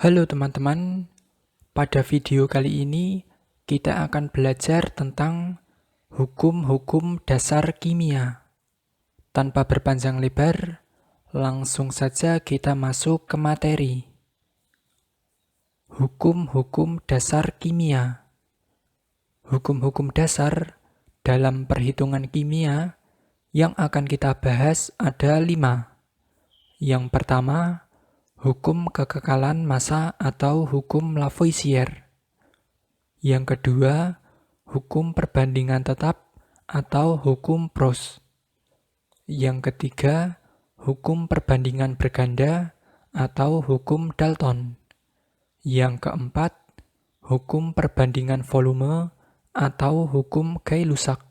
Halo teman-teman, pada video kali ini kita akan belajar tentang hukum-hukum dasar kimia. Tanpa berpanjang lebar, langsung saja kita masuk ke materi. Hukum-hukum dasar kimia. Hukum-hukum dasar dalam perhitungan kimia yang akan kita bahas ada 5. Yang pertama, hukum kekekalan massa atau hukum Lavoisier. Yang kedua, hukum perbandingan tetap atau hukum Proust. Yang ketiga, hukum perbandingan berganda atau hukum Dalton. Yang keempat, hukum perbandingan volume atau hukum Gay-Lussac.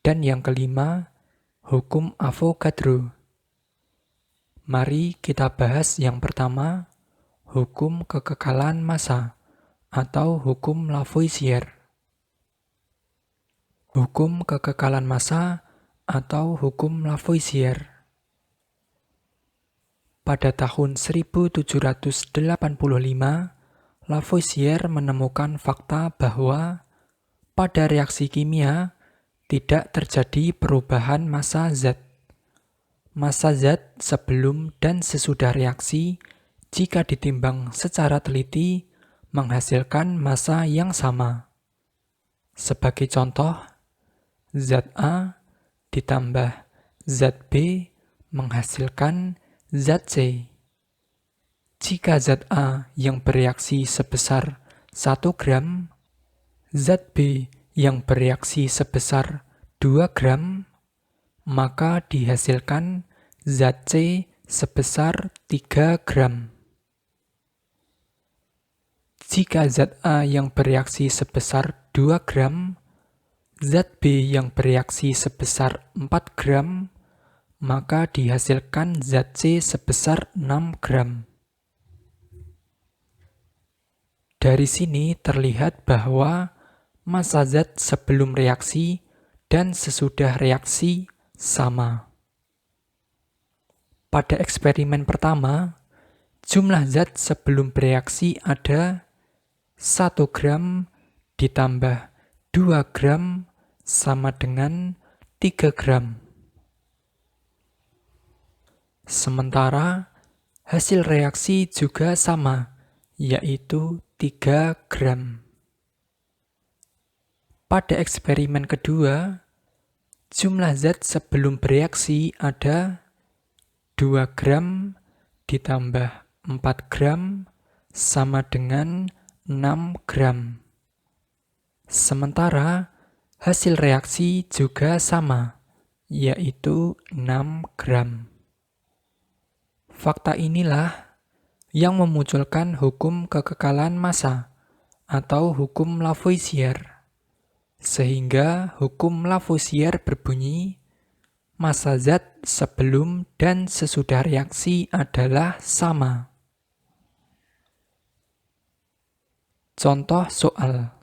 Dan yang kelima, hukum Avogadro. Mari kita bahas yang pertama, hukum kekekalan massa atau hukum Lavoisier. Hukum kekekalan massa atau hukum Lavoisier. Pada tahun 1785, Lavoisier menemukan fakta bahwa pada reaksi kimia tidak terjadi perubahan massa zat. Massa zat sebelum dan sesudah reaksi, jika ditimbang secara teliti, menghasilkan massa yang sama. Sebagai contoh, zat A ditambah zat B menghasilkan zat C. Jika zat A yang bereaksi sebesar 1 gram, zat B yang bereaksi sebesar 2 gram, maka dihasilkan zat C sebesar 3 gram. Jika zat A yang bereaksi sebesar 2 gram, zat B yang bereaksi sebesar 4 gram, maka dihasilkan zat C sebesar 6 gram. Dari sini terlihat bahwa massa zat sebelum reaksi dan sesudah reaksi sama. Pada eksperimen pertama, jumlah zat sebelum bereaksi ada 1 gram ditambah 2 gram sama dengan 3 gram. Sementara hasil reaksi juga sama, yaitu 3 gram. Pada eksperimen kedua, jumlah zat sebelum bereaksi ada 2 gram ditambah 4 gram sama dengan 6 gram. Sementara hasil reaksi juga sama, yaitu 6 gram. Fakta inilah yang memunculkan hukum kekekalan massa atau hukum Lavoisier. Sehingga hukum Lavoisier berbunyi, massa zat sebelum dan sesudah reaksi adalah sama. Contoh soal.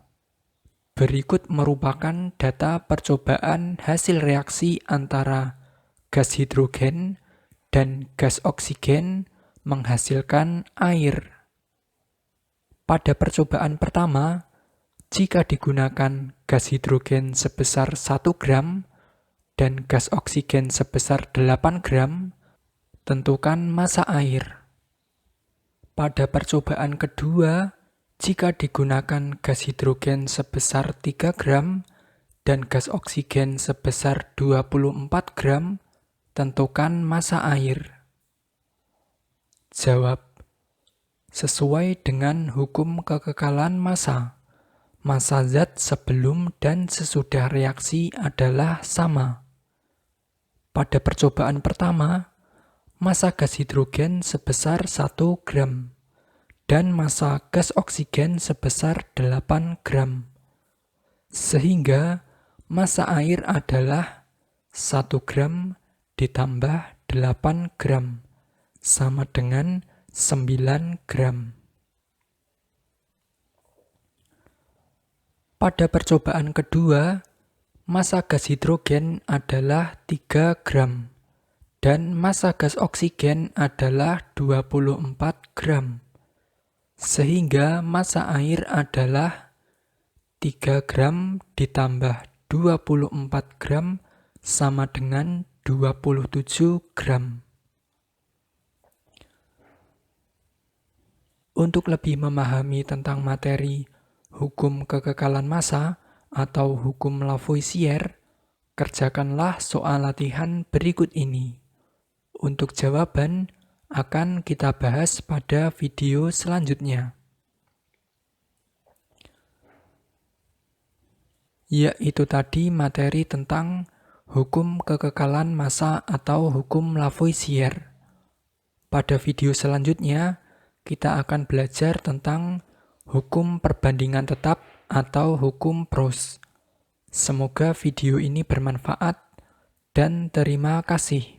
Berikut merupakan data percobaan hasil reaksi antara gas hidrogen dan gas oksigen menghasilkan air. Pada percobaan pertama, jika digunakan gas hidrogen sebesar 1 gram dan gas oksigen sebesar 8 gram, tentukan massa air. Pada percobaan kedua, jika digunakan gas hidrogen sebesar 3 gram dan gas oksigen sebesar 24 gram, tentukan massa air. Jawab. Sesuai dengan hukum kekekalan massa, massa zat sebelum dan sesudah reaksi adalah sama. Pada percobaan pertama, massa gas hidrogen sebesar 1 gram dan massa gas oksigen sebesar 8 gram. Sehingga massa air adalah 1 gram ditambah 8 gram sama dengan 9 gram. Pada percobaan kedua, massa gas hidrogen adalah 3 gram dan massa gas oksigen adalah 24 gram. Sehingga massa air adalah 3 gram ditambah 24 gram sama dengan 27 gram. Untuk lebih memahami tentang materi hukum kekekalan massa atau hukum Lavoisier, kerjakanlah soal latihan berikut ini. Untuk jawaban akan kita bahas pada video selanjutnya, yaitu tadi materi tentang hukum kekekalan massa atau hukum Lavoisier. Pada video selanjutnya, kita akan belajar tentang hukum perbandingan tetap atau hukum Proust. Semoga video ini bermanfaat dan terima kasih.